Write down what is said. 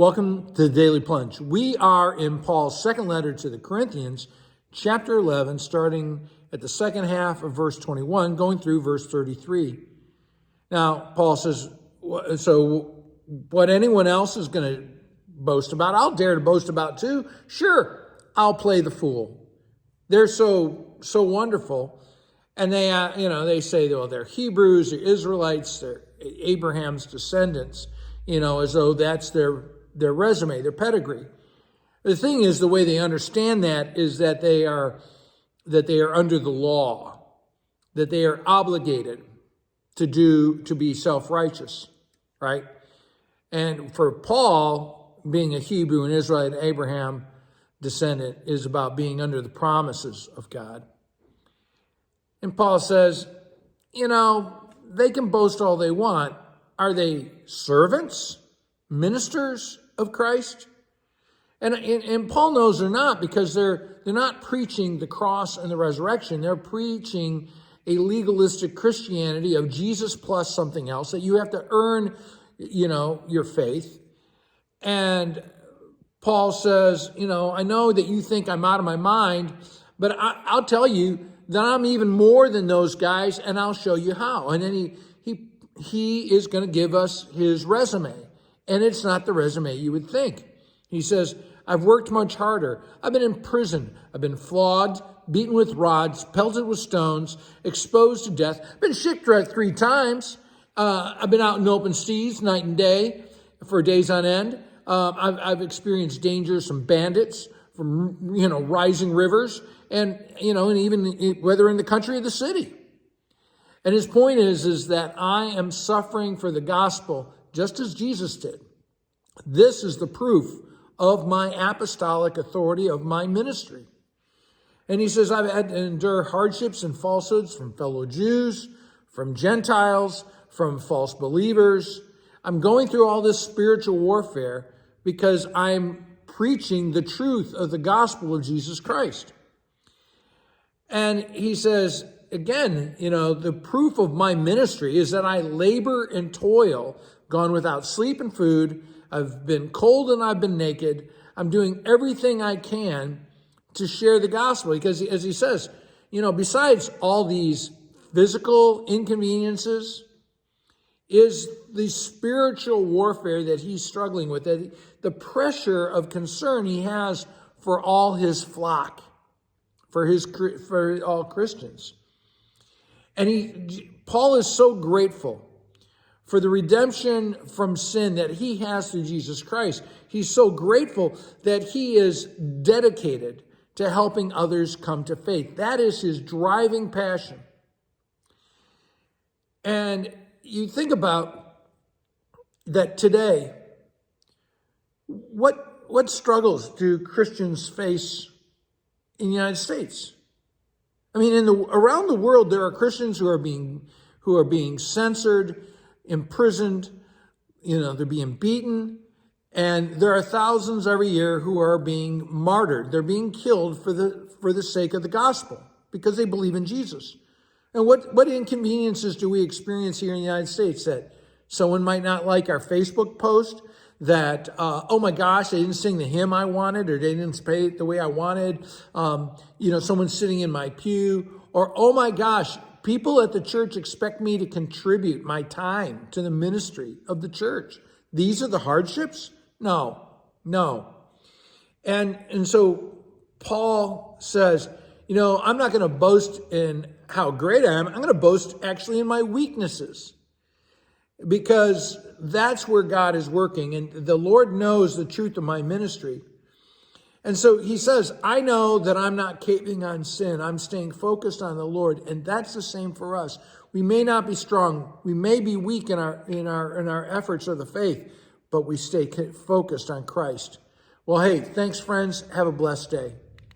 Welcome to the Daily Plunge. We are in Paul's second letter to the Corinthians, chapter 11, starting at the second half of verse 21, going through verse 33. Now, Paul says, so what anyone else is going to boast about, I'll dare to boast about too. Sure, I'll play the fool. They're so wonderful. And they say, well, they're Hebrews, they're Israelites, they're Abraham's descendants, as though that's their resume, their pedigree. The thing is, the way they understand that is that they are under the law, that they are obligated to be self-righteous, right? And for Paul, being a Hebrew and Israelite Abraham descendant is about being under the promises of God. And Paul says, they can boast all they want. Are they servants, ministers of Christ? And Paul knows they're not, because they're not preaching the cross and the resurrection. They're preaching a legalistic Christianity of Jesus plus something else, that you have to earn, your faith. And Paul says, I know that you think I'm out of my mind, but I'll tell you that I'm even more than those guys, and I'll show you how. And then he is going to give us his resume. And it's not the resume you would think. He says, I've worked much harder. I've been in prison. I've been flogged, beaten with rods, pelted with stones, exposed to death. I've been shipwrecked 3 times. I've been out in open seas night and day for days on end. I've experienced dangers from bandits, from, rising rivers, and even whether in the country or the city. And his point is that I am suffering for the gospel just as Jesus did. This is the proof of my apostolic authority, of my ministry. And he says, I've had to endure hardships and falsehoods from fellow Jews, from Gentiles, from false believers. I'm going through all this spiritual warfare because I'm preaching the truth of the gospel of Jesus Christ. And he says, again, the proof of my ministry is that I labor and toil, gone without sleep and food. I've been cold and I've been naked. I'm doing everything I can to share the gospel, because as he says, besides all these physical inconveniences, is the spiritual warfare that he's struggling with, that the pressure of concern he has for all his flock, for all Christians. And Paul is so grateful for the redemption from sin that he has through Jesus Christ. He's so grateful that he is dedicated to helping others come to faith. That is his driving passion. And you think about that today, what struggles do Christians face in the United States? I mean, around the world, there are Christians who are being censored, imprisoned, they're being beaten, and there are thousands every year who are being martyred. They're being killed for the sake of the gospel because they believe in Jesus. And what inconveniences do we experience here in the United States? That someone might not like our Facebook post, that, oh my gosh, they didn't sing the hymn I wanted, or they didn't play it the way I wanted. Someone's sitting in my pew, or, oh my gosh, people at the church expect me to contribute my time to the ministry of the church. These are the hardships? No. And so Paul says, I'm not going to boast in how great I am. I'm going to boast actually in my weaknesses, because that's where God is working. And the Lord knows the truth of my ministry. And so he says, I know that I'm not caving on sin. I'm staying focused on the Lord. And that's the same for us. We may not be strong. We may be weak in our efforts of the faith, but we stay focused on Christ. Well, hey, thanks, friends. Have a blessed day.